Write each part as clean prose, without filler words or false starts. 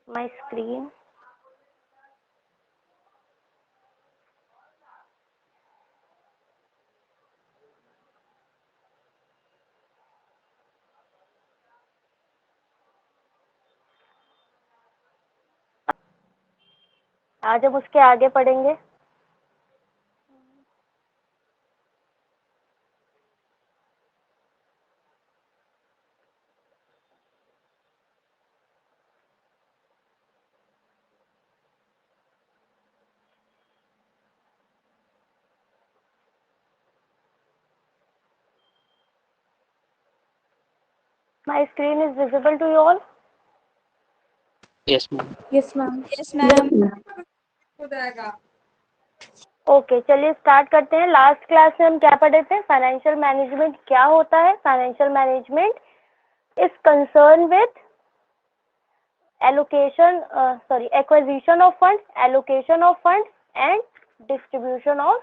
My screen. आज हम उसके आगे पढ़ेंगे। My screen is visible to you all? Yes, ma'am. Yes, ma'am. Yes, ma'am. Okay, चलिए स्टार्ट करते हैं। लास्ट क्लास में हम क्या पढ़े थे? फाइनेंशियल मैनेजमेंट क्या होता है? Financial management is concern with acquisition of funds, allocation of funds and distribution of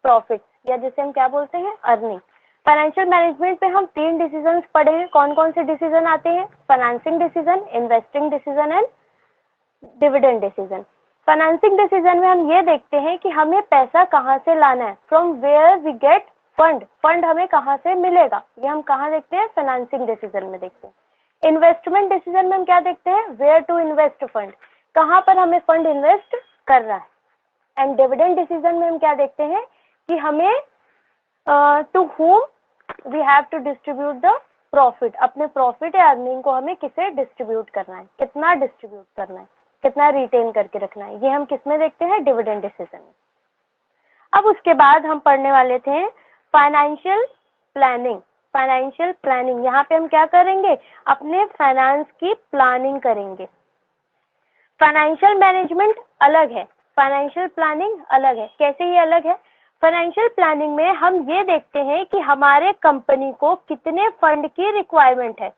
profit, या जिसे हम क्या बोलते हैं? अर्निंग। फाइनेंशियल मैनेजमेंट पे हम 3 डिसीजन पढ़े हैं। कौन कौन से डिसीजन आते हैं? Financing decision, investing decision and dividend decision. Financing decision में हम ये देखते हैं कि हमें पैसा कहाँ से लाना है, from where we get fund, fund हमें कहाँ से मिलेगा, ये हम कहाँ देखते हैं? फाइनेंसिंग डिसीजन में देखते हैं। इन्वेस्टमेंट डिसीजन में हम क्या देखते हैं? वेयर टू इन्वेस्ट फंड, कहाँ पर हमें फंड इन्वेस्ट कर रहा है। एंड डिविडेंड डिसीजन में हम क्या देखते हैं कि हमें to whom we have to distribute the profit, अपने प्रॉफिट या अर्निंग को हमें किसे डिस्ट्रीब्यूट करना है, कितना डिस्ट्रीब्यूट करना है, कितना रिटेन करके रखना है, ये हम किस में देखते हैं? डिविडेंड डिसीजन में। अब उसके बाद हम पढ़ने वाले थे फाइनेंशियल प्लानिंग। फाइनेंशियल प्लानिंग, यहाँ पे हम क्या करेंगे? अपने फाइनेंस की प्लानिंग करेंगे। फाइनेंशियल मैनेजमेंट अलग है, फाइनेंशियल प्लानिंग अलग है। कैसे ये अलग है? फाइनेंशियल प्लानिंग में हम ये देखते हैं कि हमारे कंपनी को कितने फंड की रिक्वायरमेंट है,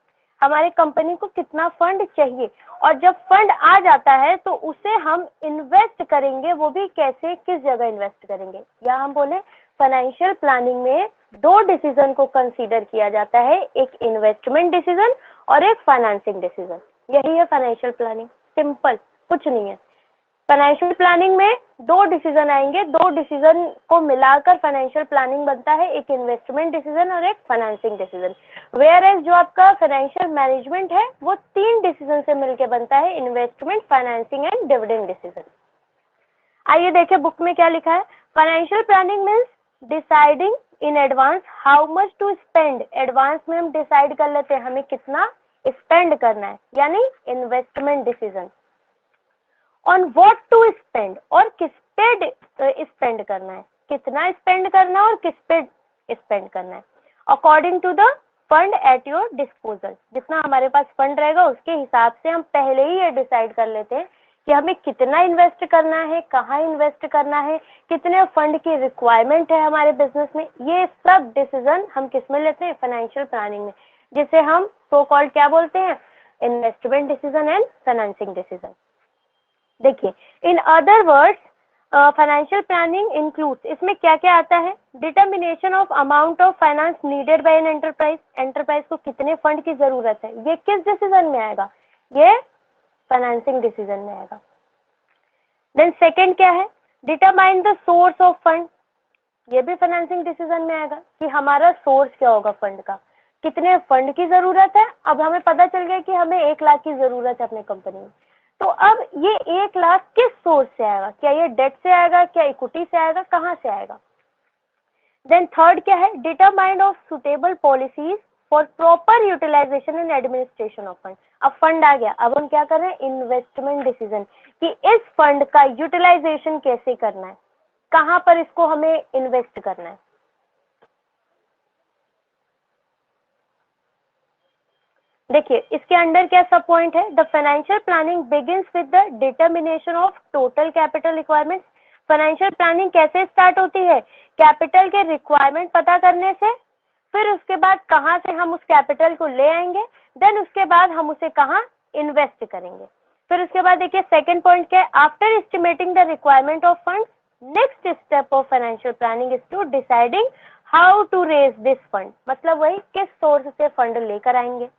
हमारे कंपनी को कितना फंड चाहिए, और जब फंड आ जाता है तो उसे हम इन्वेस्ट करेंगे, वो भी कैसे, किस जगह इन्वेस्ट करेंगे। या हम बोले फाइनेंशियल प्लानिंग में 2 डिसीजन को कंसीडर किया जाता है, एक इन्वेस्टमेंट डिसीजन और एक फाइनेंसिंग डिसीजन। यही है फाइनेंशियल प्लानिंग, सिंपल, कुछ नहीं है। फाइनेंशियल प्लानिंग में 2 डिसीजन आएंगे, 2 डिसीजन को मिलाकर फाइनेंशियल प्लानिंग बनता है, एक इन्वेस्टमेंट डिसीजन और एक फाइनेंसिंग डिसीजन। वेयर एज जो आपका फाइनेंशियल मैनेजमेंट है वो 3 डिसीजन से मिलकर बनता है, investment, financing and dividend decision. आइए देखें बुक में क्या लिखा है। Financial planning means deciding in advance how much to spend. Advance में हम डिसाइड कर लेते हैं हमें कितना स्पेंड करना है, यानी investment decision. On what to spend, और किस पे स्पेंड करना है, कितना स्पेंड करना है और किस पे स्पेंड करना है। According to the fund at your disposal, जितना हमारे पास फंड रहेगा उसके हिसाब से हम पहले ही ये डिसाइड कर लेते हैं कि हमें कितना इन्वेस्ट करना है, कहाँ इन्वेस्ट करना है, कितने फंड की रिक्वायरमेंट है हमारे बिजनेस में। ये सब डिसीजन हम किस में लेते हैं? फाइनेंशियल प्लानिंग में, जिसे हम सो कॉल्ड क्या बोलते हैं? Investment decision and financing decision. देखिए, in other words financial planning includes, इसमें क्या क्या आता है? Determination of amount of finance needed by an enterprise, enterprise को कितने फंड की जरूरत है, ये किस डिसीजन में आएगा? ये फाइनेंसिंग डिसीजन में आएगा। देन सेकंड क्या है? Determine the source of fund, ये भी फाइनेंसिंग डिसीजन में आएगा कि हमारा सोर्स क्या होगा फंड का, कितने फंड की जरूरत है। अब हमें पता चल गया कि हमें 1 लाख की जरूरत है अपने कंपनी में, तो अब ये 1 लाख किस सोर्स से आएगा? क्या ये डेट से आएगा, क्या इक्विटी से आएगा, कहाँ से आएगा? देन थर्ड क्या है? Determined of suitable policies for proper utilisation and administration of fund. अब फंड आ गया, अब हम क्या कर रहे हैं? इन्वेस्टमेंट डिसीजन, कि इस फंड का यूटिलाइजेशन कैसे करना है, कहाँ पर इसको हमें इन्वेस्ट करना है। देखिए इसके अंडर क्या सब पॉइंट है? The financial planning begins with the determination of total capital requirement. Financial planning कैसे स्टार्ट होती है? कैपिटल के रिक्वायरमेंट पता करने से, फिर उसके बाद कहाँ से हम उस कैपिटल को ले आएंगे, देन उसके बाद हम उसे कहाँ इन्वेस्ट करेंगे। फिर उसके बाद देखिए सेकंड पॉइंट क्या है? After estimating the requirement of fund, next step of financial planning is to deciding how to raise this fund, मतलब वही किस सोर्स से फंड लेकर आएंगे।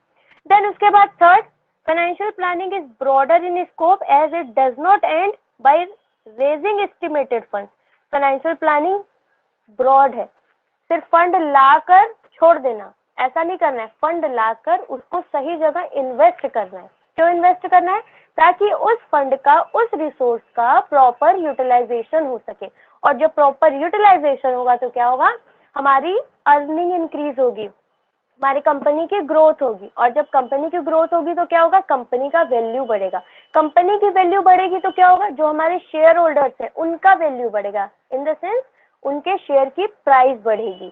देन उसके बाद third, Financial planning is broader in scope as it does not end by raising estimated funds. Financial planning broad है, सिर्फ फंड लाकर छोड़ देना ऐसा नहीं करना है, फंड लाकर उसको सही जगह इन्वेस्ट करना है। क्यों इन्वेस्ट करना है? ताकि उस फंड का, उस रिसोर्स का प्रॉपर यूटिलाइजेशन हो सके, और जब प्रॉपर यूटिलाइजेशन होगा तो क्या होगा, हमारी अर्निंग इंक्रीज होगी, हमारी कंपनी की ग्रोथ होगी, और जब कंपनी की ग्रोथ होगी तो क्या होगा, कंपनी का वैल्यू बढ़ेगा। कंपनी की वैल्यू बढ़ेगी तो क्या होगा, जो हमारे शेयर होल्डर्स हैं उनका वैल्यू बढ़ेगा, इन द सेंस उनके शेयर की प्राइस बढ़ेगी।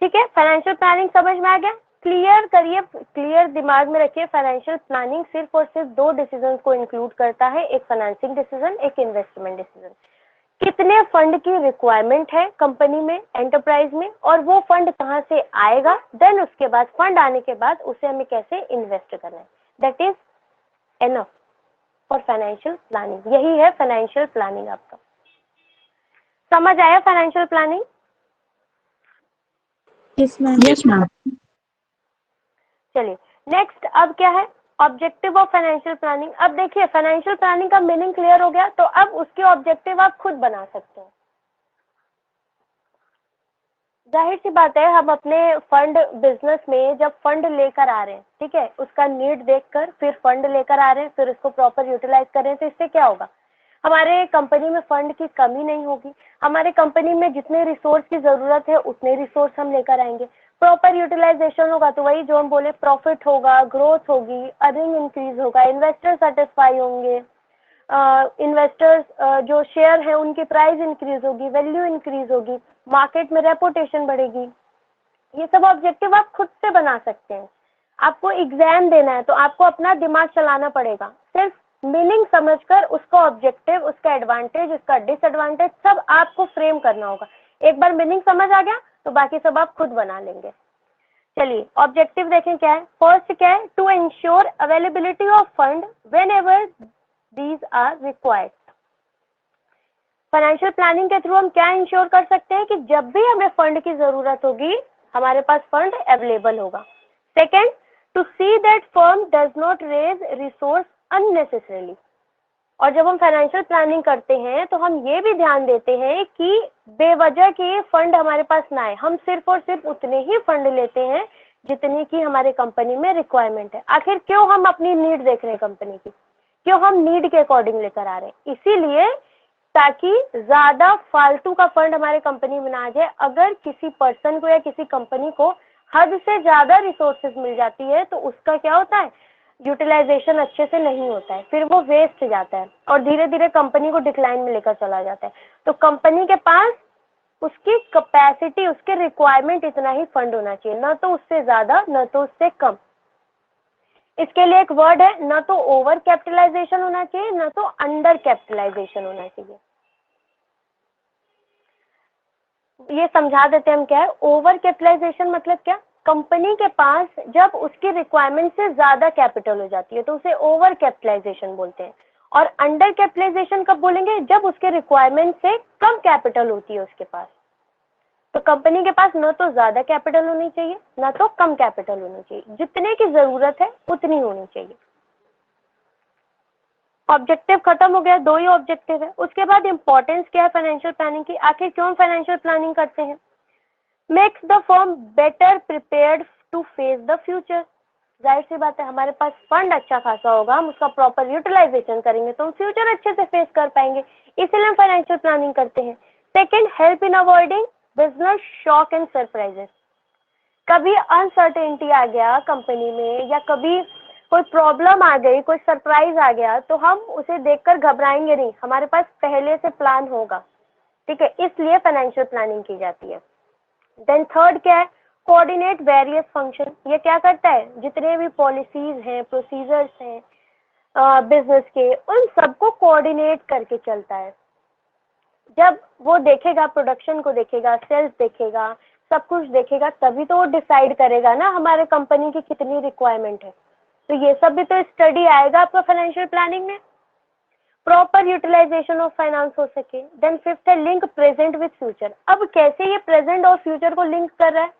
ठीक है, फाइनेंशियल प्लानिंग समझ में आ गया? क्लियर करिए, क्लियर दिमाग में रखिए, फाइनेंशियल प्लानिंग सिर्फ और सिर्फ दो डिसीजन को इंक्लूड करता है, एक फाइनेंसिंग डिसीजन, एक इन्वेस्टमेंट डिसीजन। कितने फंड की रिक्वायरमेंट है कंपनी में, एंटरप्राइज में, और वो फंड कहाँ से आएगा, देन उसके बाद फंड आने के बाद उसे हमें कैसे इन्वेस्ट करना है, that is enough for financial planning. यही है फाइनेंशियल प्लानिंग। आपका समझ आया financial planning? Yes ma'am. Yes ma'am. चलिए नेक्स्ट, अब क्या है, ऑब्जेक्टिव ऑफ फाइनेंशियल प्लानिंग। अब देखिए फाइनेंशियल प्लानिंग का मीनिंग क्लियर हो गया, तो अब उसके ऑब्जेक्टिव आप खुद बना सकते हैं। जाहिर सी बात है, हम अपने फंड बिजनेस में जब फंड लेकर आ रहे हैं, ठीक है, उसका नीड देखकर फिर फंड लेकर आ रहे हैं, फिर उसको प्रॉपर यूटिलाइज कर रहे हैं, तो इससे क्या होगा, हमारे कंपनी में फंड की कमी नहीं होगी, हमारे कंपनी में जितने रिसोर्स की जरूरत है उतने रिसोर्स हम लेकर आएंगे, प्रॉपर यूटिलाइजेशन होगा, तो वही जो हम बोले, प्रॉफिट होगा, ग्रोथ होगी, अर्निंग इंक्रीज होगा, इन्वेस्टर सेटिस्फाई होंगे, इन्वेस्टर्स जो शेयर है उनकी प्राइस इंक्रीज होगी, वैल्यू इंक्रीज होगी, मार्केट में रेपुटेशन बढ़ेगी। ये सब ऑब्जेक्टिव आप खुद से बना सकते हैं। आपको एग्जाम देना है तो आपको अपना दिमाग चलाना पड़ेगा, सिर्फ मीनिंग समझकर उसका ऑब्जेक्टिव, उसका एडवांटेज, उसका डिसएडवांटेज सब आपको फ्रेम करना होगा। एक बार मीनिंग समझ आ गया तो बाकी सब आप खुद बना लेंगे। चलिए ऑब्जेक्टिव देखें क्या है। फर्स्ट क्या है, to ensure availability of fund whenever these are required. Financial planning के थ्रू हम क्या इंश्योर कर सकते हैं कि जब भी हमें फंड की जरूरत होगी हमारे पास फंड अवेलेबल होगा। Second, to see that firm does not raise resource unnecessarily. और जब हम फाइनेंशियल प्लानिंग करते हैं तो हम ये भी ध्यान देते हैं कि बेवजह के फंड हमारे पास ना आए, हम सिर्फ और सिर्फ उतने ही फंड लेते हैं जितनी की हमारे कंपनी में रिक्वायरमेंट है। आखिर क्यों हम अपनी नीड देख रहे हैं कंपनी की, क्यों हम नीड के अकॉर्डिंग लेकर आ रहे हैं, इसीलिए ताकि ज्यादा फालतू का फंड हमारे कंपनी में ना आ जाए। अगर किसी पर्सन को या किसी कंपनी को हद से ज्यादा रिसोर्सेज मिल जाती है तो उसका क्या होता है, यूटिलाइजेशन अच्छे से नहीं होता है, फिर वो वेस्ट जाता है और धीरे धीरे कंपनी को डिक्लाइन में लेकर चला जाता है। तो कंपनी के पास उसकी कैपेसिटी, उसके रिक्वायरमेंट इतना ही फंड होना चाहिए, ना तो उससे ज्यादा ना तो उससे कम। इसके लिए एक वर्ड है, ना तो ओवर कैपिटलाइजेशन होना चाहिए ना तो अंडर कैपिटलाइजेशन होना चाहिए। ये समझा देते हैं हम क्या है। ओवर कैपिटलाइजेशन मतलब क्या, कंपनी के पास जब उसकी रिक्वायरमेंट से ज्यादा कैपिटल हो जाती है तो उसे ओवर कैपिटलाइजेशन बोलते हैं। और अंडर कैपिटलाइजेशन कब बोलेंगे, जब उसके रिक्वायरमेंट से कम कैपिटल होती है उसके पास। तो कंपनी के पास न तो ज्यादा कैपिटल होनी चाहिए ना तो कम कैपिटल होनी चाहिए, जितने की जरूरत है उतनी होनी चाहिए। ऑब्जेक्टिव खत्म हो गया, दो ही ऑब्जेक्टिव है। उसके बाद इंपॉर्टेंस क्या है फाइनेंशियल प्लानिंग की, आखिर क्यों फाइनेंशियल प्लानिंग करते हैं। Makes the firm better prepared to face the future. जाहिर सी बात है, हमारे पास फंड अच्छा खासा होगा, हम उसका प्रॉपर यूटिलाइजेशन करेंगे तो हम फ्यूचर अच्छे से फेस कर पाएंगे, इसलिए हम फाइनेंशियल प्लानिंग करते हैं। Second, help in avoiding business shock and surprises. कभी अनसर्टेनिटी आ गया कंपनी में या कभी कोई प्रॉब्लम आ गई, कोई सरप्राइज आ गया तो हम उसे देखकर घबराएंगे नहीं, हमारे पास पहले से प्लान होगा। ठीक है, इसलिए फाइनेंशियल प्लानिंग की जाती है। देन थर्ड क्या है, कोऑर्डिनेट वेरियस फंक्शन। ये क्या करता है, जितने भी पॉलिसीज हैं, प्रोसीजर्स हैं बिजनेस के, उन सबको कोऑर्डिनेट करके चलता है। जब वो देखेगा, प्रोडक्शन को देखेगा, सेल्स देखेगा, सब कुछ देखेगा, तभी तो वो डिसाइड करेगा ना हमारे कंपनी की कितनी रिक्वायरमेंट है। तो ये सब भी तो स्टडी आएगा आपका फाइनेंशियल प्लानिंग में। प्रॉपर यूटिलाइजेशन ऑफ फाइनेंस हो सके। देन फिफ्थ है, लिंक प्रेजेंट विद फ्यूचर। अब कैसे ये प्रेजेंट और फ्यूचर को लिंक कर रहा है,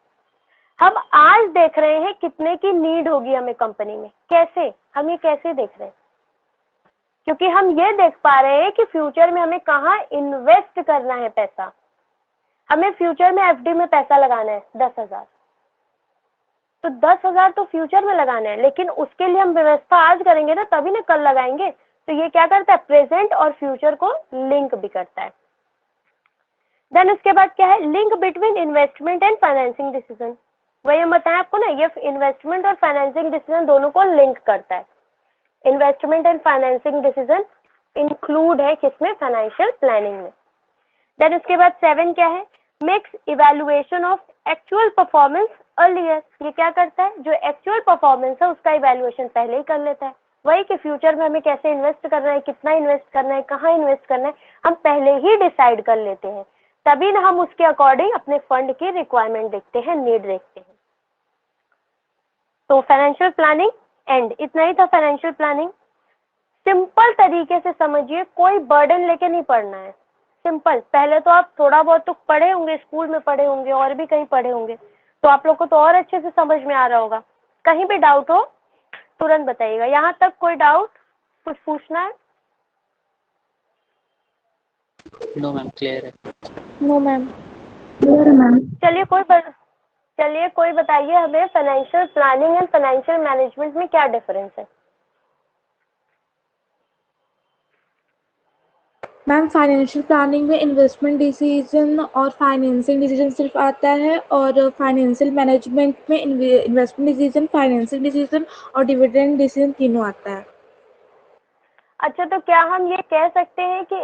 हम आज देख रहे हैं कितने की नीड होगी हमें कंपनी में, कैसे हम ये कैसे देख रहे हैं, क्योंकि हम ये देख पा रहे हैं कि फ्यूचर में हमें कहाँ इन्वेस्ट करना है पैसा। हमें फ्यूचर में एफडी में पैसा लगाना है 10,000, तो 10,000 तो फ्यूचर में लगाना है, लेकिन उसके लिए हम व्यवस्था आज करेंगे ना, तभी ना कल लगाएंगे। तो ये क्या करता है, प्रेजेंट और फ्यूचर को लिंक भी करता है। देन उसके बाद क्या है, link between investment and financing decision. वही हम बताएं आपको ना, ये इन्वेस्टमेंट और फाइनेंसिंग डिसीजन दोनों को लिंक करता है। Investment and financing decision include है किसमें, फाइनेंशियल प्लानिंग में। देन उसके बाद 7 क्या है, makes evaluation of actual performance earlier. ये क्या करता है, जो एक्चुअल परफॉर्मेंस है उसका इवैल्यूएशन पहले ही कर लेता है। वही कि फ्यूचर में हमें कैसे इन्वेस्ट करना है, कितना इन्वेस्ट करना है, कहाँ इन्वेस्ट करना है, हम पहले ही डिसाइड कर लेते हैं। तभी ना हम उसके अकॉर्डिंग अपने फंड की रिक्वायरमेंट देखते हैं, नीड देखते हैं। तो फाइनेंशियल प्लानिंग एंड इतना ही था फाइनेंशियल प्लानिंग। सिंपल तरीके से समझिए, कोई बर्डन लेके नहीं पढ़ना है, सिंपल। पहले तो आप थोड़ा बहुत तो पढ़े होंगे, स्कूल में पढ़े होंगे और भी कहीं पढ़े होंगे, तो आप लोग को तो और अच्छे से समझ में आ रहा होगा। कहीं भी डाउट हो तुरंत बताइएगा। यहाँ तक कोई डाउट, कुछ पूछना है? नो मैम, क्लियर है। No ma'am. चलिए कोई बताइए हमें, financial planning and financial management में क्या डिफरेंस है? मैम फाइनेंशियल प्लानिंग में इन्वेस्टमेंट डिसीजन और फाइनेंसिंग डिसीजन सिर्फ आता है, और फाइनेंशियल मैनेजमेंट में इन्वेस्टमेंट डिसीजन, फाइनेंसिंग डिसीजन और डिविडेंड डिसीजन तीनों आता है। अच्छा, तो क्या हम ये कह सकते हैं कि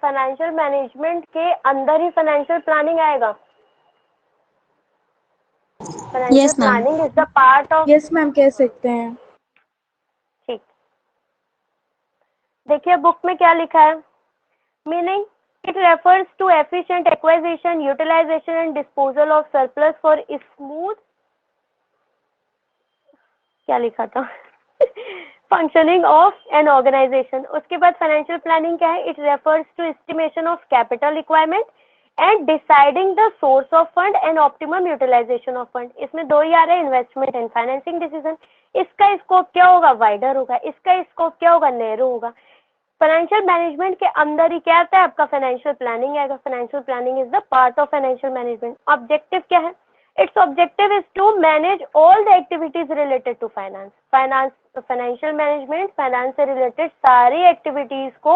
फाइनेंशियल मैनेजमेंट के अंदर ही फाइनेंशियल प्लानिंग आएगा? Financial Yes, ma'am. Planning is the part of, yes ma'am, कह सकते हैं। ठीक। देखिए बुक में क्या लिखा है, meaning it refers to efficient acquisition, utilisation and disposal of surplus for smooth, क्या लिखा था फंक्शनिंग ऑफ एन ऑर्गेनाइजेशन। उसके बाद फाइनेंशियल प्लानिंग क्या है, it refers to estimation of capital requirement and deciding the source of fund and optimum utilisation of fund. इसमें दो ही आ रहे हैं, इन्वेस्टमेंट एंड फाइनेंसिंग डिसीजन। इसका स्कोप क्या होगा, वाइडर होगा, इसका स्कोप क्या होगा, नैरो होगा। फाइनेंशियल मैनेजमेंट के अंदर ही क्या आता है आपका, फाइनेंशियल प्लानिंग आएगा। Financial planning is the part of financial management. Objective क्या है, its objective is to manage all the activities related to finance। Financial management finance से रिलेटेड सारी एक्टिविटीज को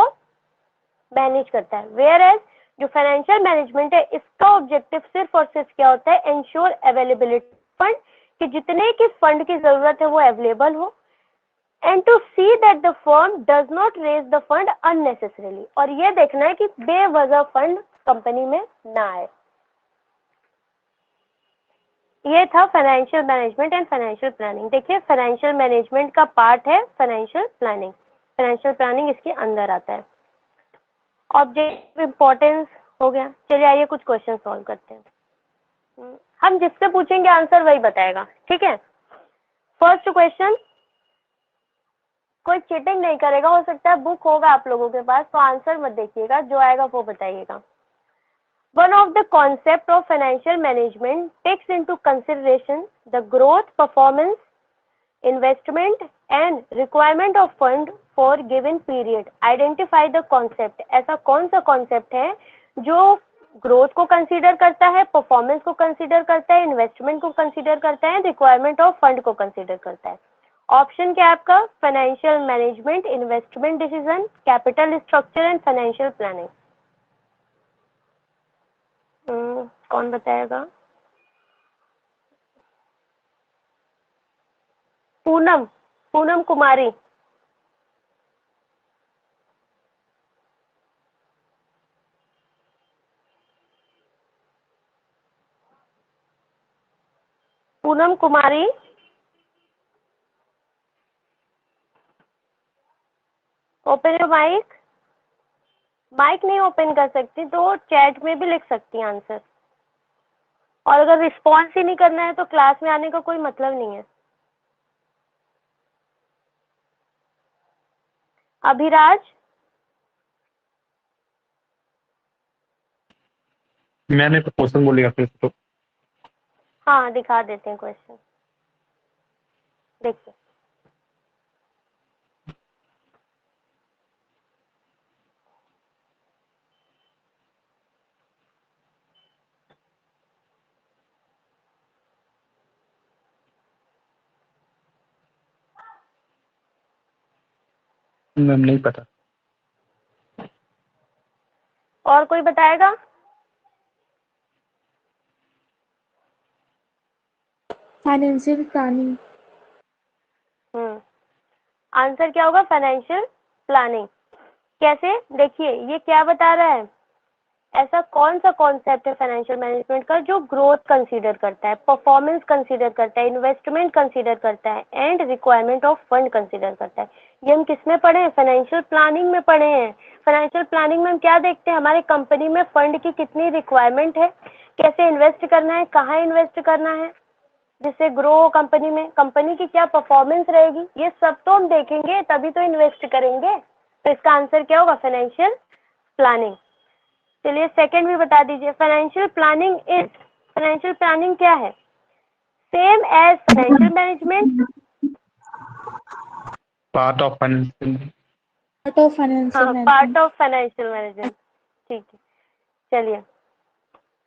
मैनेज करता है। वेयर एज जो फाइनेंशियल मैनेजमेंट है, इसका ऑब्जेक्टिव सिर्फ और सिर्फ क्या होता है, एंश्योर अवेलेबिलिटी फंड, कि जितने की फंड की जरूरत है वो अवेलेबल हो, and to see that the firm does not raise the fund unnecessarily. और ये देखना है कि बेवजह फंड कंपनी में ना आए। ये था financial management and financial planning. देखिए फाइनेंशियल मैनेजमेंट का पार्ट है फाइनेंशियल प्लानिंग, फाइनेंशियल प्लानिंग इसके अंदर आता है। ऑब्जेक्टिव इंपॉर्टेंस हो गया। चलिए आइए कुछ क्वेश्चन सॉल्व करते हैं। हम जिससे पूछेंगे आंसर वही बताएगा, ठीक है। फर्स्ट क्वेश्चन, कोई चीटिंग नहीं करेगा, हो सकता है बुक होगा आप लोगों के पास, तो आंसर मत देखिएगा, जो आएगा वो बताइएगा। One of the concept of financial management takes into consideration the growth, performance, investment and requirement of fund for given period. Identify the concept. ऐसा कौन सा concept है जो growth को consider करता है, performance को consider करता है, investment को consider करता है, requirement of fund को consider करता है। ऑप्शन क्या है आपका, financial management, investment decision, capital structure and financial planning. कौन बताएगा? पूनम, पूनम कुमारी। पूनम कुमारी, ओपन योर माइक। माइक नहीं ओपन कर सकती तो चैट में भी लिख सकती हैं आंसर, और अगर रिस्पॉन्स ही नहीं करना है तो क्लास में आने का कोई मतलब नहीं है। अभिराज, मैंने प्रपोजल बोलेगा फिर तो। हाँ दिखा देते हैं क्वेश्चन, देखिए। मैम नहीं पता। और कोई बताएगा? Financial planning. आंसर क्या होगा? Financial planning. कैसे? देखिए ये क्या बता रहा है, ऐसा कौन सा कॉन्सेप्ट है फाइनेंशियल मैनेजमेंट का जो ग्रोथ कंसीडर करता है, परफॉर्मेंस कंसीडर करता है, इन्वेस्टमेंट कंसीडर करता है and requirement of fund consider करता है। ये हम किसमें पढ़े हैं? फाइनेंशियल प्लानिंग में पढ़े हैं। फाइनेंशियल प्लानिंग में हम क्या देखते हैं? हमारे कंपनी में फंड की कितनी रिक्वायरमेंट है, कैसे इन्वेस्ट करना है, कहाँ इन्वेस्ट करना है जिससे ग्रो हो कंपनी में, कंपनी की क्या परफॉर्मेंस रहेगी, ये सब तो हम देखेंगे तभी तो इन्वेस्ट करेंगे। तो इसका आंसर क्या होगा? Financial planning. चलिए सेकंड भी बता दीजिए। फाइनेंशियल प्लानिंग क्या है? Same as financial management. Part of financial. Part of financial हाँ, part management. Of financial management. ठीक है, चलिए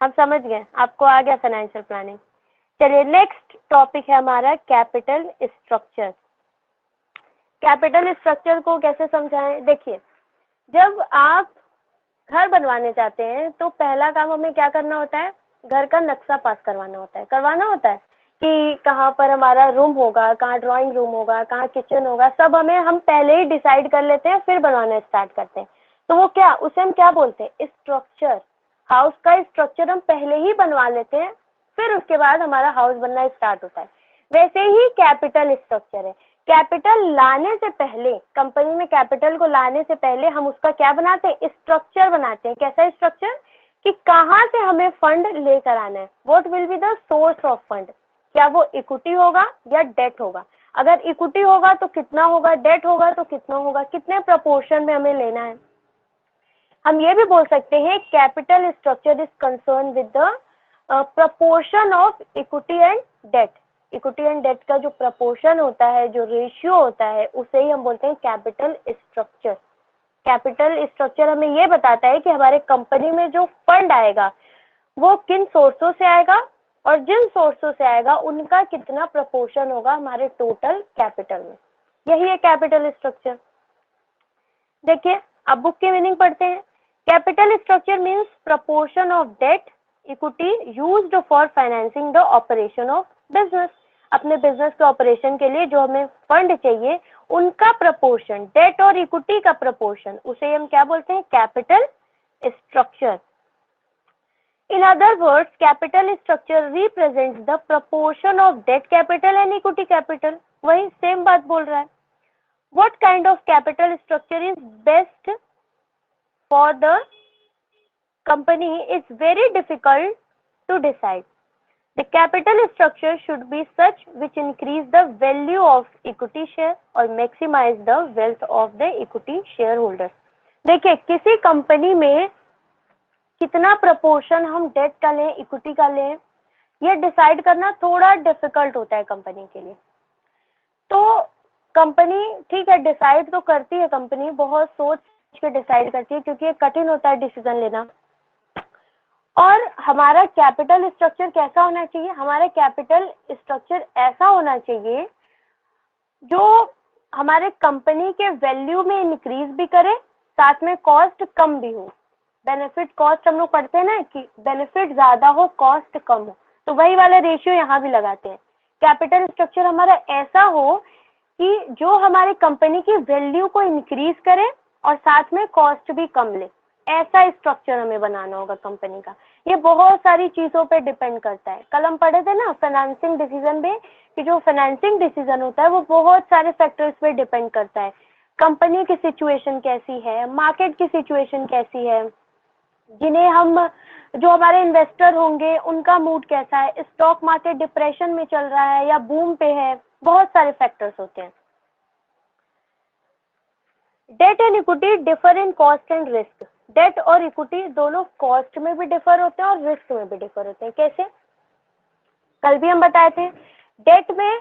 हम समझ गए, आपको आ गया फाइनेंशियल प्लानिंग। चलिए नेक्स्ट टॉपिक है हमारा कैपिटल स्ट्रक्चर। कैपिटल स्ट्रक्चर को कैसे समझाएं? देखिए, जब आप घर बनवाने जाते हैं तो पहला काम हमें क्या करना होता है? घर का नक्शा पास करवाना होता है कि कहाँ पर हमारा रूम होगा, कहाँ ड्राइंग रूम होगा, कहाँ किचन होगा, सब हम पहले ही डिसाइड कर लेते हैं, फिर बनवाना स्टार्ट करते हैं। तो वो क्या, उसे हम क्या बोलते हैं? स्ट्रक्चर। हाउस का स्ट्रक्चर हम पहले ही बनवा लेते हैं, फिर उसके बाद हमारा हाउस बनना स्टार्ट होता है। वैसे ही कैपिटल स्ट्रक्चर है। कैपिटल लाने से पहले, कंपनी में कैपिटल को लाने से पहले हम उसका क्या बनाते हैं? स्ट्रक्चर बनाते हैं। कैसा स्ट्रक्चर? कि कहाँ से हमें फंड लेकर आना है, what will be the source of fund. क्या वो इक्विटी होगा या डेट होगा? अगर इक्विटी होगा तो कितना होगा, डेट होगा तो कितना होगा, कितने प्रपोर्शन में हमें लेना है। हम ये भी बोल सकते हैं capital structure is concern with the proportion of equity and debt. Equity and debt का जो प्रपोर्शन होता है, जो रेशियो होता है, उसे ही हम बोलते हैं कैपिटल स्ट्रक्चर। कैपिटल स्ट्रक्चर हमें ये बताता है कि हमारे कंपनी में जो फंड आएगा वो किन सोर्सों से आएगा और जिन सोर्सों से आएगा उनका कितना प्रपोर्शन होगा हमारे टोटल कैपिटल में। यही है कैपिटल स्ट्रक्चर। देखिए अब बुक की मीनिंग पढ़ते हैं। Capital structure means proportion of debt equity used for financing the operation of business. अपने बिजनेस के ऑपरेशन के लिए जो हमें फंड चाहिए उनका प्रपोर्शन, डेट और इक्विटी का प्रपोर्शन, उसे हम क्या बोलते हैं? Capital structure. In other words, capital structure represents the proportion of debt capital and equity capital. वही सेम बात बोल रहा है। What kind of capital structure is best for the company is very difficult to decide. The capital structure should be such which increase the value of equity share or maximize the wealth of the equity shareholders. देखिए किसी company में कितना proportion हम date का लें, equity का लें, ये डिसाइड करना थोड़ा डिफिकल्ट होता है कंपनी के लिए। तो कंपनी ठीक है डिसाइड तो करती है, कंपनी बहुत सोच के डिसाइड करती है क्योंकि ये कठिन होता है डिसीजन लेना। और हमारा कैपिटल स्ट्रक्चर कैसा होना चाहिए? हमारा कैपिटल स्ट्रक्चर ऐसा होना चाहिए जो हमारे कंपनी के वैल्यू में इंक्रीज भी करे, साथ में कॉस्ट कम भी हो। बेनिफिट कॉस्ट हम लोग पढ़ते हैं ना कि बेनिफिट ज्यादा हो कॉस्ट कम हो, तो वही वाला रेशियो यहाँ भी लगाते हैं। कैपिटल स्ट्रक्चर हमारा ऐसा हो कि जो हमारी कंपनी की वैल्यू को इंक्रीज करे और साथ में कॉस्ट भी कम ले, ऐसा स्ट्रक्चर हमें बनाना होगा कंपनी का। ये बहुत सारी चीजों पे डिपेंड करता है। कल हम पढ़े थे ना फाइनेंसिंग डिसीजन में कि जो फाइनेंसिंग डिसीजन होता है वो बहुत सारे फैक्टर्स पे डिपेंड करता है। कंपनी की सिचुएशन कैसी है, मार्केट की सिचुएशन कैसी है, जिन्हें हम जो हमारे इन्वेस्टर होंगे उनका मूड कैसा है, स्टॉक मार्केट डिप्रेशन में चल रहा है या बूम पे है, बहुत सारे फैक्टर्स होते हैं। Debt and equity differ in cost and risk. Debt और इक्विटी दोनों कॉस्ट में भी डिफर होते हैं और रिस्क में भी डिफर होते हैं। कैसे? कल भी हम बताए थे, डेट में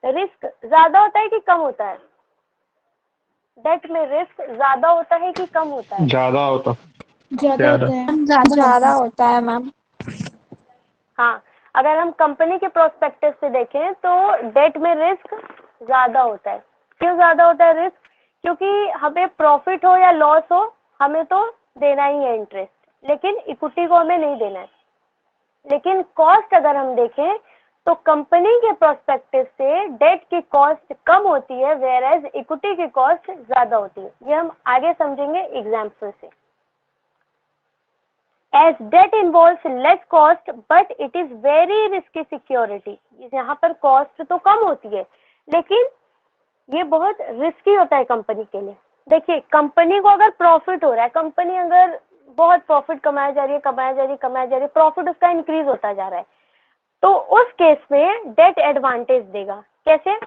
रिस्क ज्यादा होता है कि कम होता है? डेट में रिस्क ज्यादा होता है कि कम होता है? ज्यादा होता। ज्यादा होता है। ज्यादा होता है मैम। हाँ, अगर हम कंपनी के प्रोस्पेक्टिव से देखें तो डेट में रिस्क ज्यादा होता है। क्यों ज्यादा होता है रिस्क? क्योंकि हमें प्रॉफिट हो या लॉस हो, हमें तो देना ही है इंटरेस्ट, लेकिन इक्विटी को हमें नहीं देना है। लेकिन कॉस्ट अगर हम देखें तो कंपनी के प्रोस्पेक्टिव से डेट की कॉस्ट कम होती है, वेयर एज इक्विटी की कॉस्ट ज्यादा होती है। ये हम आगे समझेंगे एग्जाम्पल से। As debt involves less cost but it is very risky security। यहाँ पर कॉस्ट तो कम होती है लेकिन ये बहुत रिस्की होता है कंपनी के लिए। देखिए, कंपनी को अगर प्रॉफिट हो रहा है, कंपनी अगर बहुत प्रॉफिट कमाया जा रही है, प्रॉफिट उसका इंक्रीज होता जा रहा है, तो उस केस में डेट एडवांटेज देगा। कैसे?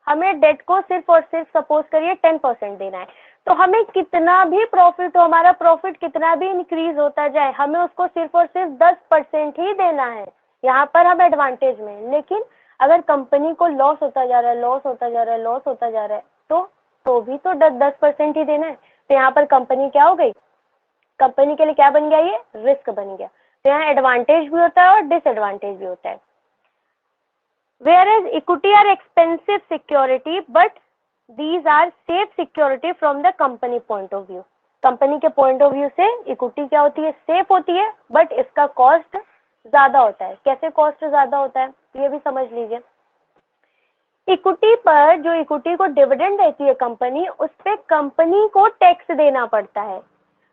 हमें डेट को सिर्फ और सिर्फ सपोज करिए 10% देना है, तो हमें कितना भी प्रॉफिट हो, हमारा प्रॉफिट कितना भी इंक्रीज होता जाए, हमें उसको सिर्फ और सिर्फ 10% ही देना है। यहाँ पर हम एडवांटेज में। लेकिन अगर कंपनी को लॉस होता जा रहा है तो भी तो 10% ही देना है। तो यहाँ पर कंपनी क्या हो गई? कंपनी के लिए क्या बन गया? ये रिस्क बन गया। तो यहाँ एडवांटेज भी होता है और डिसएडवांटेज भी होता है। Whereas equity are expensive security, but these are safe security from the company point of view। Company के पॉइंट ऑफ व्यू से इक्विटी क्या होती है? सेफ होती है, बट इसका कॉस्ट ज्यादा होता है। कैसे कॉस्ट ज्यादा होता है ये भी समझ लीजिए। इक्विटी पर, जो इक्विटी को डिविडेंड देती है कंपनी, उस पे कंपनी को टैक्स देना पड़ता है।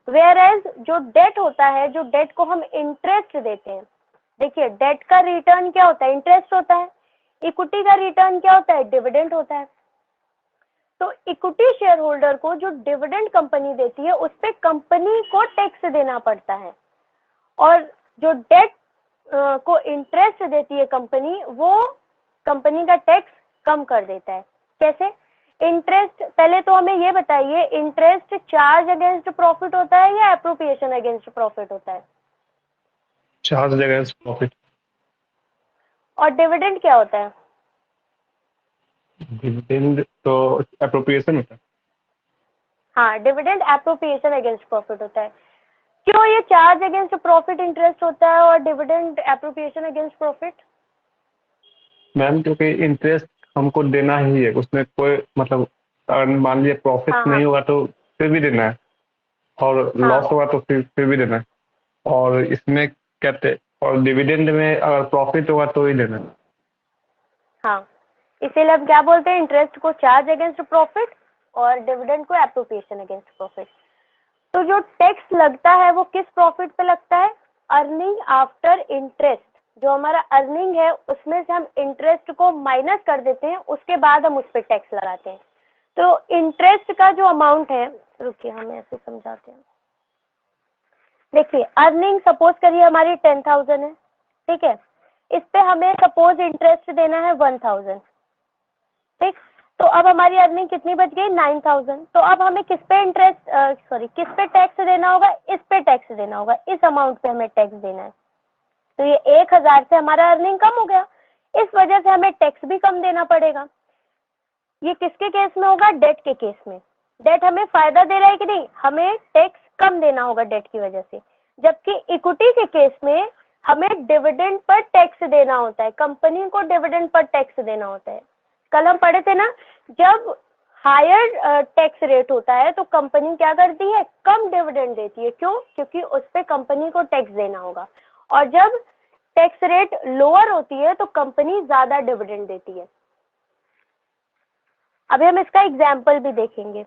वेयर एज जो डेट होता है, जो डेट को हम इंटरेस्ट देते हैं, देखिए डेट का रिटर्न क्या होता है? इंटरेस्ट होता है। इक्विटी का रिटर्न क्या होता है? डिविडेंड होता है। तो इक्विटी शेयर होल्डर को जो डिविडेंड कंपनी देती है उस पे कंपनी को टैक्स देना पड़ता है, और जो डेट को इंटरेस्ट देती है कंपनी, वो कंपनी का टैक्स कम कर देता है। कैसे? इंटरेस्ट, पहले तो हमें ये बताइए, इंटरेस्ट चार्ज अगेंस्ट प्रॉफिट होता है या एप्रोप्रिएशन अगेंस्ट प्रॉफिट होता है? Charge against profit. और डिविडेंड क्या होता है? डिविडेंड तो एप्रोप्रिएशन होता है। हाँ, डिविडेंड एप्रोप्रिएशन अगेंस्ट प्रॉफिट होता है। क्यों ये चार्ज अगेंस्ट प्रॉफिट इंटरेस्ट होता है और dividend appropriation against profit? Ma'am क्योंकि इंटरेस्ट हमको देना ही है, उसमें कोई मतलब मान लीजिए प्रॉफिट हाँ, नहीं होगा तो फिर भी देना है, और लॉस होगा तो फिर भी देना है, और इसमें कहते, और डिविडेंड में अगर प्रॉफिट होगा तो ही देना है। हाँ, इसीलिए हम क्या बोलते हैं? इंटरेस्ट को चार्ज अगेंस्ट प्रॉफिट और डिविडेंड को एप्रोप्रिएशन अगेंस्ट प्रॉफिट। तो जो टैक्स लगता है वो किस प्रॉफिट पे लगता है? Earning after interest. जो हमारा अर्निंग है उसमें से हम इंटरेस्ट को माइनस कर देते हैं, उसके बाद हम उस पर टैक्स लगाते हैं। तो इंटरेस्ट का जो अमाउंट है, रुकिए हम ऐसे समझाते हैं। देखिए, अर्निंग सपोज करिए हमारी 10,000 है, ठीक है, इस पे हमें सपोज इंटरेस्ट देना है 1,000, ठीक। तो अब हमारी अर्निंग कितनी बच गई? 9,000। तो अब हमें किस पे किस पे टैक्स देना होगा? इस पे टैक्स देना होगा, इस अमाउंट पे हमें टैक्स देना है। तो ये 1,000 से हमारा अर्निंग कम हो गया, इस वजह से हमें टैक्स भी कम देना पड़ेगा। ये किसके केस में होगा? डेट के केस में। डेट हमें फायदा दे रहा है कि नहीं? हमें टैक्स कम देना होगा डेट की वजह से। जबकि इक्विटी के केस में हमें डिविडेंड पर टैक्स देना होता है, कंपनी को डिविडेंड पर टैक्स देना होता है। कल हम पढ़े थे ना, जब हायर टैक्स रेट होता है तो कंपनी क्या करती है? कम डिविडेंड देती है। क्यों? क्योंकि उस पे कंपनी को टैक्स देना होगा। और जब टैक्स रेट लोअर होती है तो कंपनी ज्यादा डिविडेंड देती है। अभी हम इसका एग्जाम्पल भी देखेंगे।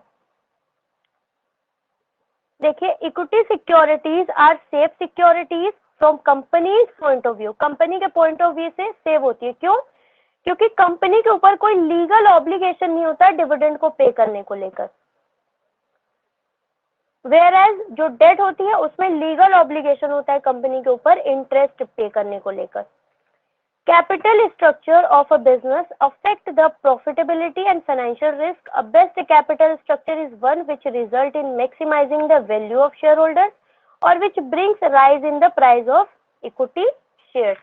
देखिए, equity securities are safe securities from company's point of view. Company के पॉइंट ऑफ व्यू से सेव होती है। क्यों? क्योंकि कंपनी के ऊपर कोई लीगल ऑब्लिगेशन नहीं होता डिविडेंड को पे करने को लेकर। वेयर एज जो डेट होती है उसमें लीगल ऑब्लिगेशन होता है कंपनी के ऊपर इंटरेस्ट पे करने को लेकर। Capital structure of a business affect the profitability and financial risk. A best capital structure is one which result in maximizing the value of shareholders or which brings rise in the price of equity shares.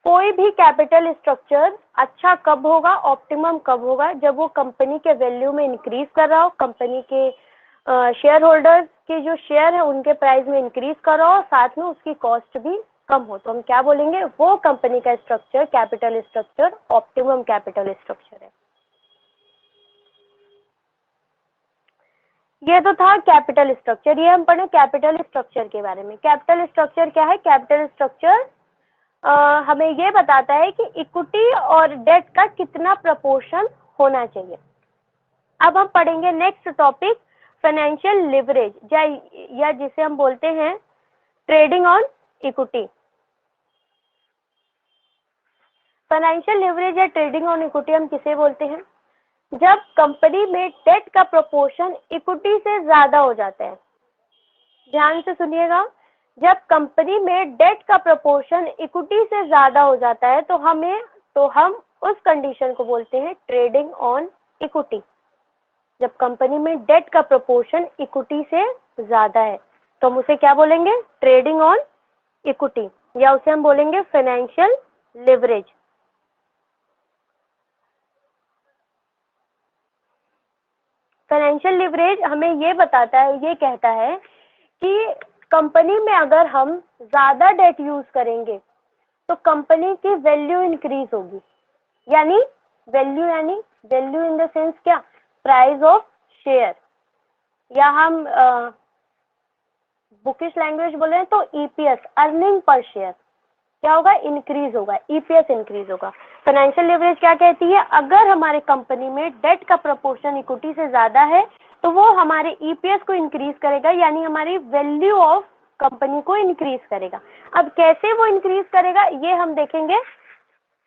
कोई भी capital structure अच्छा कब होगा, optimum कब होगा, जब वो company के वैल्यू में इंक्रीज कर रहा हो, कंपनी के शेयर होल्डर्स के जो शेयर है उनके प्राइस में इंक्रीज कर रहा हो, साथ में उसकी कॉस्ट भी कम हो, तो हम क्या बोलेंगे, वो कंपनी का structure, capital structure optimum capital structure है। ये तो था कैपिटल स्ट्रक्चर। ये हम पढ़े कैपिटल स्ट्रक्चर के बारे में। कैपिटल स्ट्रक्चर क्या है? कैपिटल स्ट्रक्चर हमें ये बताता है कि इक्विटी और डेट का कितना प्रपोर्शन होना चाहिए। अब हम पढ़ेंगे नेक्स्ट टॉपिक फाइनेंशियल लिवरेज या जिसे हम बोलते हैं trading on equity. Financial leverage या ट्रेडिंग ऑन इक्विटी हम किसे बोलते हैं? जब कंपनी में डेट का प्रोपोर्शन इक्विटी से ज्यादा हो जाता है। ध्यान से सुनिएगा, जब कंपनी में डेट का प्रोपोर्शन इक्विटी से ज्यादा हो जाता है तो हम उस कंडीशन को बोलते हैं ट्रेडिंग ऑन इक्विटी। जब कंपनी में डेट का प्रोपोर्शन इक्विटी से ज्यादा है तो हम उसे क्या बोलेंगे? ट्रेडिंग ऑन इक्विटी, या उसे हम बोलेंगे फाइनेंशियल लिवरेज। फाइनेंशियल लिवरेज हमें ये बताता है, ये कहता है कि कंपनी में अगर हम ज्यादा डेट यूज करेंगे तो कंपनी की वैल्यू इंक्रीज होगी। यानी वैल्यू इन द सेंस क्या? प्राइस ऑफ शेयर, या हम बुकिश लैंग्वेज बोले तो ईपीएस, अर्निंग पर शेयर क्या होगा? इंक्रीज होगा, ईपीएस इंक्रीज होगा। फाइनेंशियल लिवरेज क्या कहती है? अगर हमारे कंपनी में डेट का प्रोपोर्शन इक्विटी से ज्यादा है तो वो हमारे ईपीएस को इंक्रीज करेगा, यानी हमारी वैल्यू ऑफ कंपनी को इंक्रीज करेगा। अब कैसे वो इंक्रीज करेगा ये हम देखेंगे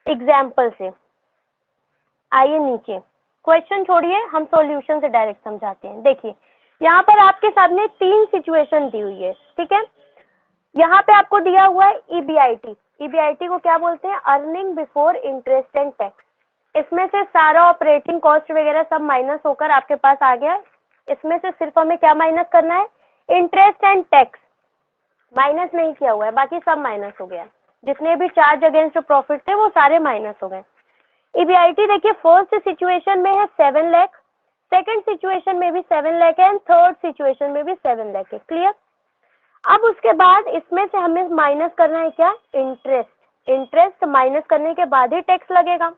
एग्जाम्पल से। आइए नीचे, क्वेश्चन छोड़िए, हम सॉल्यूशन से डायरेक्ट समझाते हैं। देखिए यहाँ पर आपके सामने 3 सिचुएशन दी हुई है, ठीक है। यहाँ पे आपको दिया हुआ है ईबीआईटी। ईबीआईटी को क्या बोलते हैं? Earning before interest and tax. इसमें से सारा ऑपरेटिंग कॉस्ट वगैरह सब माइनस होकर आपके पास आ गया। इसमें से सिर्फ हमें क्या माइनस करना है? इंटरेस्ट एंड टैक्स माइनस नहीं किया हुआ है, बाकी सब माइनस हो गया। जितने भी चार्ज अगेंस्ट प्रॉफिट थे वो सारे माइनस हो गए। ईबीआईटी देखिए फर्स्ट सिचुएशन में है 7 लाख, सेकंड सिचुएशन में भी 7 लाख है एंड थर्ड सिचुएशन में भी 7 लाख है। क्लियर? अब उसके बाद इसमें से हमें माइनस करना है क्या? इंटरेस्ट। इंटरेस्ट माइनस करने के बाद ही टैक्स लगेगा।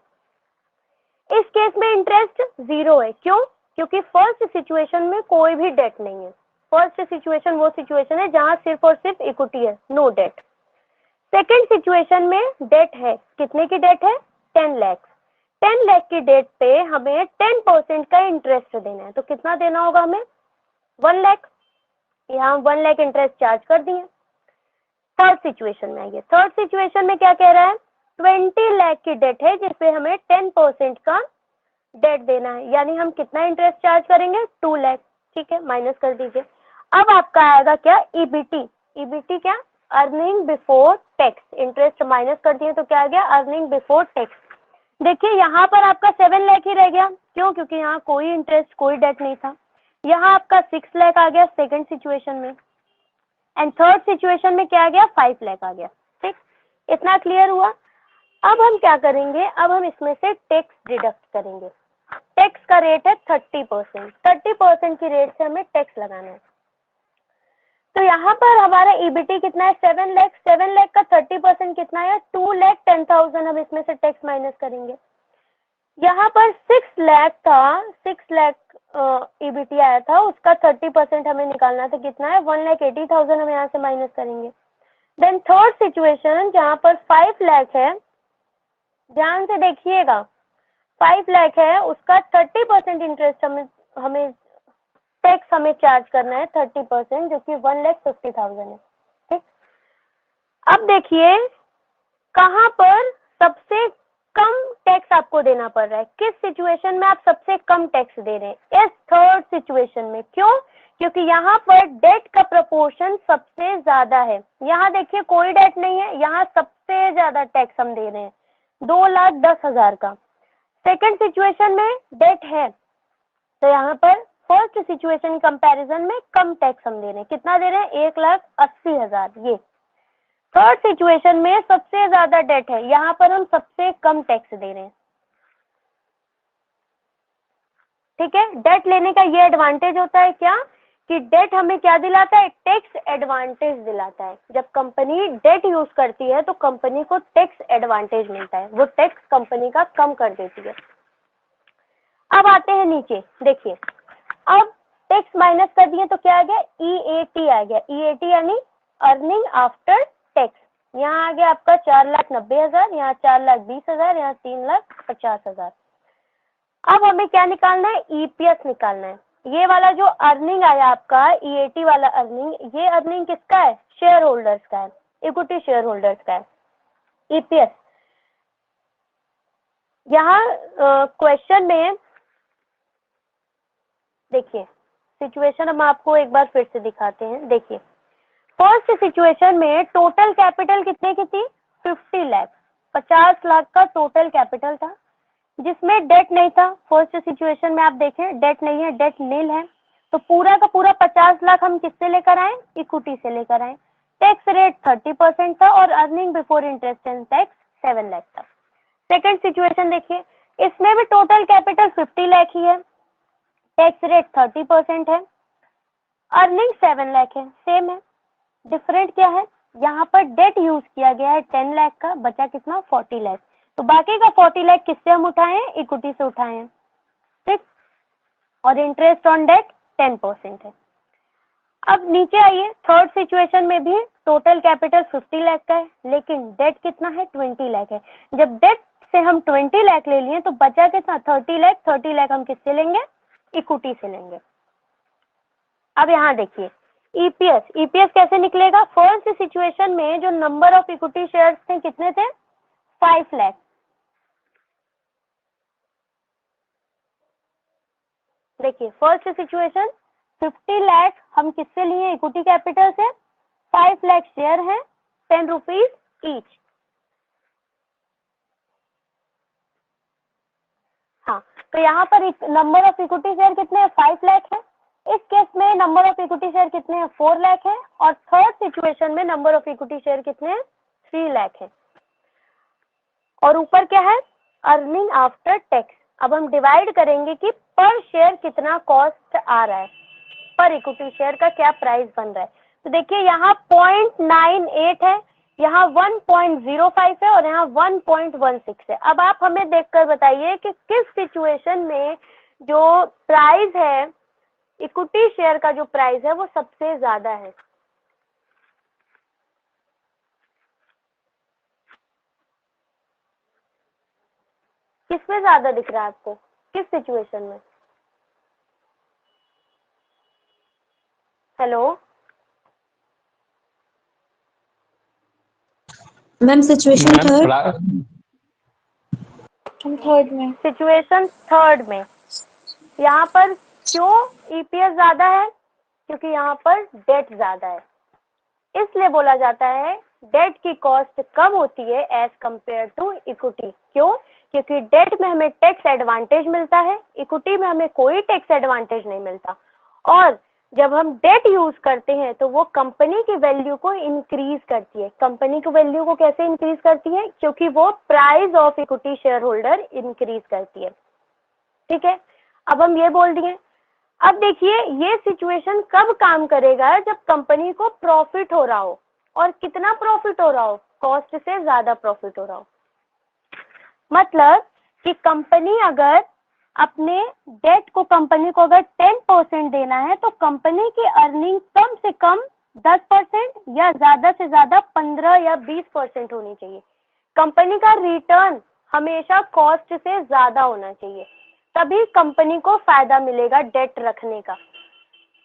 इस केस में इंटरेस्ट 0 है। क्यों? क्योंकि फर्स्ट सिचुएशन में कोई भी डेट नहीं है। फर्स्ट सिचुएशन वो सिचुएशन है जहां सिर्फ और सिर्फ इक्विटी है, नो डेट। सेकेंड सिचुएशन में डेट है। कितने की डेट है? 10 लाख। 10 लाख की डेट पे हमें 10% का इंटरेस्ट देना है, तो कितना देना होगा हमें? 1 लाख। यहाँ 1 लाख इंटरेस्ट चार्ज कर दिए। थर्ड सिचुएशन में आइए। थर्ड सिचुएशन में क्या कह रहा है? 20 लाख की डेट है जिसपे हमें 10% का डेट देना है, यानी हम कितना इंटरेस्ट चार्ज करेंगे? 2 लाख। ठीक है, माइनस कर दीजिए। अब आपका आएगा क्या? ईबीटी। ईबीटी क्या? Earning before tax. Interest minus कर दिए तो क्या आ गया? Earning before tax. देखिए यहाँ पर आपका 7 लाख ही रह गया। क्यों? क्योंकि यहाँ कोई इंटरेस्ट कोई डेट नहीं था। यहाँ आपका 6 लाख आ गया सेकंड सिचुएशन में, एंड थर्ड सिचुएशन में क्या आ गया? 5 लाख आ गया। ठीक, इतना क्लियर हुआ। अब हम क्या करेंगे? अब हम इसमें से टैक्स डिडक्ट करेंगे। टैक्स का रेट है 30%। 30% की रेट से हमें टैक्स लगाना है। तो यहाँ पर हमारा ईबीटी कितना है? 7 लाख। 7 लाख का 30% कितना है? 2,10,000। हम इसमें से टैक्स माइनस करेंगे। यहाँ पर 6 लाख था, 6 लाख ईबीटी आया था, उसका 30% हमें निकालना था। कितना है? 1,80,000 हम यहाँ से माइनस करेंगे। देन थर्ड सिचुएशन जहाँ पर 5 लाख है, ध्यान से देखिएगा, 5 लाख है, उसका 30% इंटरेस्ट हमें टैक्स हमें चार्ज करना है 30%, जो कि 1,50,000 है। ठीक, अब देखिए कहाँ पर सबसे कम टैक्स आपको देना पड़ रहा है। किस सिचुएशन में आप सबसे कम टैक्स दे रहे हैं? इस थर्ड सिचुएशन में। क्यों? क्योंकि यहाँ पर डेट का प्रपोर्शन सबसे ज्यादा है। यहाँ देखिए कोई डेट नहीं है, यहाँ सबसे ज्यादा टैक्स हम दे रहे हैं, 2,10,000 का। सेकंड सिचुएशन में डेट है, तो यहाँ पर फर्स्ट सिचुएशन कंपैरिजन में कम टैक्स हम दे रहे हैं। कितना दे रहे हैं? 1,80,000। ये थर्ड सिचुएशन में सबसे ज्यादा डेट है, यहाँ पर हम सबसे कम टैक्स दे रहे हैं। ठीक है, डेट लेने का ये एडवांटेज होता है क्या कि डेट हमें क्या दिलाता है, टैक्स एडवांटेज दिलाता है। जब कंपनी डेट यूज करती है तो कंपनी को टैक्स एडवांटेज मिलता है, वो टैक्स कंपनी का कम कर देती है। अब आते हैं नीचे, देखिए अब टैक्स माइनस कर दिए तो क्या आ गया, EAT आ गया। EAT यानी अर्निंग आफ्टर टैक्स। यहाँ आ गया आपका 4,90,000, यहाँ 4,20,000, यहाँ 3,50,000। अब हमें क्या निकालना है, EPS निकालना है। ये वाला जो अर्निंग आया आपका EAT वाला अर्निंग, ये अर्निंग किसका है, शेयर होल्डर्स का है, इक्विटी शेयर होल्डर्स का है। EPS यहाँ क्वेश्चन में देखिए, सिचुएशन हम आपको एक बार फिर से दिखाते हैं। देखिए फर्स्ट सिचुएशन में टोटल कैपिटल कितने की थी, 50 लाख, 50 लाख का टोटल कैपिटल था जिसमें डेट नहीं था। फर्स्ट सिचुएशन में आप देखें डेट नहीं है, डेट नील है, तो पूरा का पूरा 50 लाख हम किससे लेकर आए, इक्विटी से लेकर आए। टैक्स रेट 30% था और earning before interest and tax 7 lakh था। सेकंड सिचुएशन देखिए, इसमें भी टोटल कैपिटल 50 लाख ही है, टैक्स रेट 30% है, अर्निंग 7 लाख है, सेम है। डिफरेंट क्या है, यहाँ पर डेट यूज किया गया है 10 लाख का, बचा कितना 40 लाख, तो बाकी का 40 लाख किससे हम उठाए हैं, इक्विटी से उठाए हैं। ठीक, और इंटरेस्ट ऑन डेट 10% है। अब नीचे आइए, थर्ड सिचुएशन में भी टोटल कैपिटल 50 लाख का है लेकिन डेट कितना है, 20 लाख है। जब डेट से हम 20 लाख ले लिए तो बचा कितना, 30 लाख। 30 लाख हम किससे लेंगे, इक्विटी से लेंगे। अब यहाँ देखिए EPS कैसे निकलेगा, फर्स्ट सिचुएशन में जो नंबर ऑफ इक्विटी शेयर्स थे कितने थे, 5 लाख। देखिए फर्स्ट सिचुएशन 50 लाख हम किससे लिए, इक्विटी कैपिटल से, 5 लाख शेयर हैं, 10 रुपीज ईच। हाँ, तो यहाँ पर नंबर ऑफ इक्विटी शेयर कितने हैं, 5 लाख है। इस केस में नंबर ऑफ इक्विटी शेयर कितने हैं, 4 लाख है। और थर्ड सिचुएशन में नंबर ऑफ इक्विटी शेयर कितने हैं, 3 लाख है। और ऊपर क्या है, अर्निंग आफ्टर टैक्स। अब हम डिवाइड करेंगे कि पर शेयर कितना कॉस्ट आ रहा है, पर इक्विटी शेयर का क्या प्राइस बन रहा है। तो देखिए यहाँ 0.98 है, यहाँ 1.05 है और यहाँ 1.16 है। अब आप हमें देखकर बताइए कि किस सिचुएशन में जो प्राइस है, इक्विटी शेयर का जो प्राइस है वो सबसे ज्यादा है। किसमें ज्यादा दिख रहा है आपको, किस सिचुएशन में, हेलो मैम, सिचुएशन थर्ड। हम थर्ड में, सिचुएशन थर्ड में। यहाँ पर क्यों EPS ज्यादा है, क्योंकि यहाँ पर डेट ज्यादा है, इसलिए बोला जाता है डेट की कॉस्ट कम होती है एज कंपेयर टू इक्विटी। क्यों, क्योंकि डेट में हमें टैक्स एडवांटेज मिलता है, इक्विटी में हमें कोई टैक्स एडवांटेज नहीं मिलता। और जब हम डेट यूज करते हैं तो वो कंपनी की वैल्यू को इंक्रीज करती है। कंपनी की वैल्यू को कैसे इंक्रीज करती है, क्योंकि वो price of equity share holder increase करती है। ठीक है, अब हम ये बोल दिए। अब देखिए ये सिचुएशन कब काम करेगा, जब कंपनी को प्रॉफिट हो रहा हो। और कितना प्रॉफिट हो रहा हो, कॉस्ट से ज्यादा प्रॉफिट हो रहा हो। मतलब कि कंपनी अगर अपने डेट को, कंपनी को अगर 10% देना है तो कंपनी की अर्निंग कम से कम 10% या ज्यादा से ज्यादा 15 या 20% होनी चाहिए। कंपनी का रिटर्न हमेशा कॉस्ट से ज्यादा होना चाहिए, तभी कंपनी को फायदा मिलेगा डेट रखने का।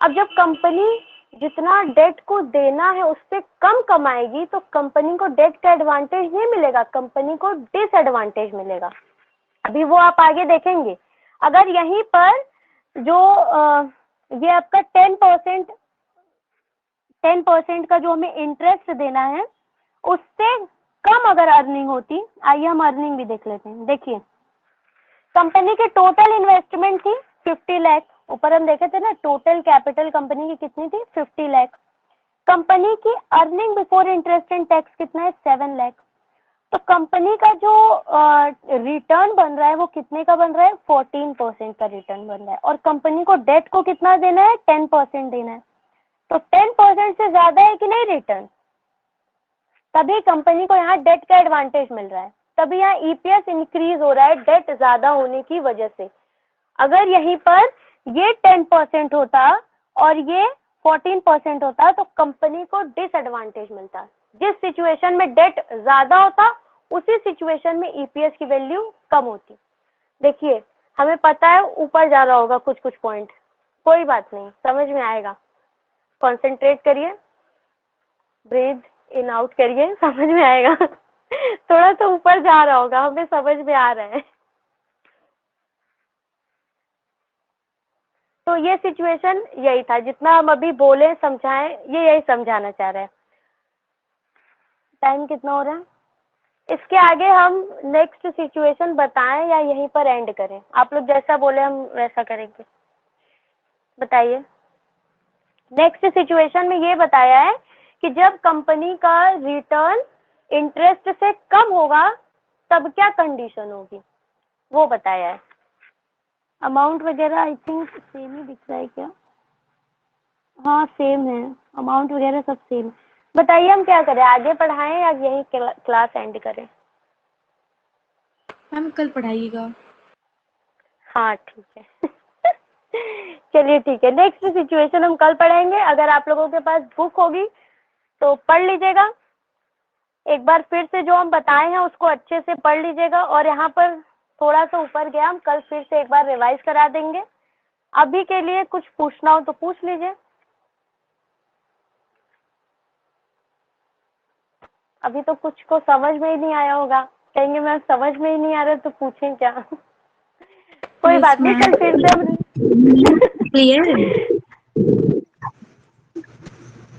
अब जब कंपनी जितना डेट को देना है उससे कम कमाएगी तो कंपनी को डेट का एडवांटेज नहीं मिलेगा, कंपनी को डिसएडवांटेज मिलेगा। अभी वो आप आगे देखेंगे। अगर यहीं पर जो ये आपका 10% का जो हमें इंटरेस्ट देना है उससे कम अगर अर्निंग होती, आइए हम अर्निंग भी देख लेते हैं। देखिए कंपनी की टोटल इन्वेस्टमेंट थी 50 लाख, ऊपर हम देखे थे ना टोटल कैपिटल कंपनी की कितनी थी, 50 लाख। कंपनी की earning before interest and tax कितना है 7 लाख। तो कंपनी का जो रिटर्न बन रहा है वो कितने का बन रहा है 14% का रिटर्न बन रहा है, और कंपनी को डेट को कितना देना है 10% देना है। तो 10% से ज्यादा है कि नहीं रिटर्न, तभी कंपनी को यहाँ डेट का एडवांटेज मिल रहा है, तभी यहाँ ईपीएस इंक्रीज हो रहा है डेट ज्यादा होने की वजह से। अगर यहीं पर ये 10% होता और ये 14% होता तो कंपनी को डिसएडवांटेज मिलता। जिस सिचुएशन में डेट ज्यादा होता उसी सिचुएशन में ईपीएस की वैल्यू कम होती। देखिए हमें पता है ऊपर जा रहा होगा कुछ कुछ पॉइंट, कोई बात नहीं, समझ में आएगा। कंसंट्रेट करिए, ब्रीथ इन आउट करिए, समझ में आएगा। थोड़ा सा ऊपर जा रहा होगा, हमें समझ में आ रहा है। तो ये सिचुएशन यही था, जितना हम अभी बोले समझाएं, ये यही समझाना चाह रहे हैं। टाइम कितना हो रहा है? इसके आगे हम नेक्स्ट सिचुएशन बताएं या यहीं पर एंड करें? आप लोग जैसा बोले हम वैसा करेंगे, बताइए। नेक्स्ट सिचुएशन में ये बताया है कि जब कंपनी का रिटर्न इंटरेस्ट से कम होगा तब क्या कंडीशन होगी, वो बताया है। अमाउंट वगैरह आई थिंक सेम ही दिख रहा है क्या? हाँ सेम है, अमाउंट वगैरह सब सेम। बताइए हम क्या करें, आगे पढ़ाएं या यही क्लास एंड करें? मैम कल पढ़ाइएगा। हाँ ठीक है। चलिए ठीक है, नेक्स्ट सिचुएशन हम कल पढ़ेंगे। अगर आप लोगों के पास बुक होगी तो पढ़ लीजिएगा, एक बार फिर से जो हम बताए हैं उसको अच्छे से पढ़ लीजिएगा। और यहाँ पर थोड़ा सा ऊपर गया, हम कल फिर से एक बार रिवाइज करा देंगे। अभी के लिए कुछ पूछना हो तो पूछ लीजिए। अभी तो कुछ को समझ में ही नहीं आया होगा, कहेंगे मैम समझ में ही नहीं आ रहा तो पूछें क्या? कोई बात नहीं, कल फिर से हम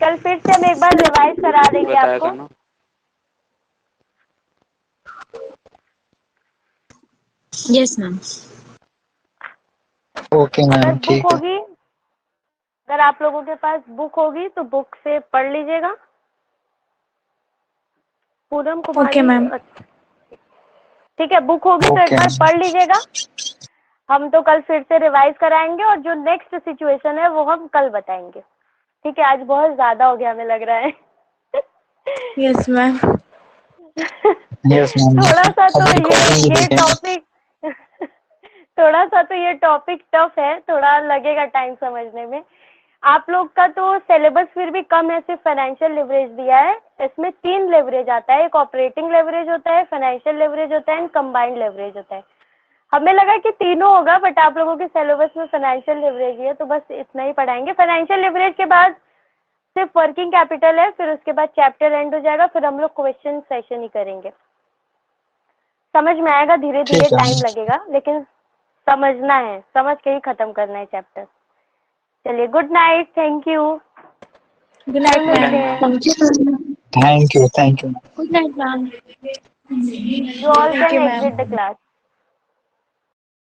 कल फिर से हम एक बार रिवाइज करा देंगे आपको। Yes ma'am. ओके मैम, ठीक है। अगर आप लोगों के पास बुक होगी तो बुक से पढ़ लीजिएगा। पूनम कुमारी, ओके मैम। ठीक है, बुक होगी तो एक बार पढ़ लीजिएगा। हम तो कल फिर से रिवाइज कराएंगे और जो नेक्स्ट सिचुएशन है वो हम कल बताएंगे। ठीक है, आज बहुत ज्यादा हो गया हमें लग रहा है। Yes ma'am. थोड़ा सा तो ये टॉपिक थोड़ा सा तो ये टॉपिक टफ है, थोड़ा लगेगा टाइम समझने में। आप लोग का तो सिलेबस फिर भी कम है, सिर्फ फाइनेंशियल लेवरेज दिया है। इसमें 3 लेवरेज आता है, एक ऑपरेटिंग लेवरेज होता है, फाइनेंशियल लेवरेज होता है एंड कंबाइंड लेवरेज होता है। हमें लगा कि तीनों होगा, बट आप लोगों के सिलेबस में फाइनेंशियल लेवरेज ही है, तो बस इतना ही पढ़ाएंगे। फाइनेंशियल लेवरेज के बाद सिर्फ वर्किंग कैपिटल है, फिर उसके बाद चैप्टर एंड हो जाएगा, फिर हम लोग क्वेश्चन सेशन ही करेंगे। समझ में आएगा, धीरे धीरे टाइम लगेगा, लेकिन समझना है, समझ के ही खत्म करना है चैप्टर। चलिए, good night, thank you. Good night ma'am. Thank you. Good night ma'am. You all can exit the class.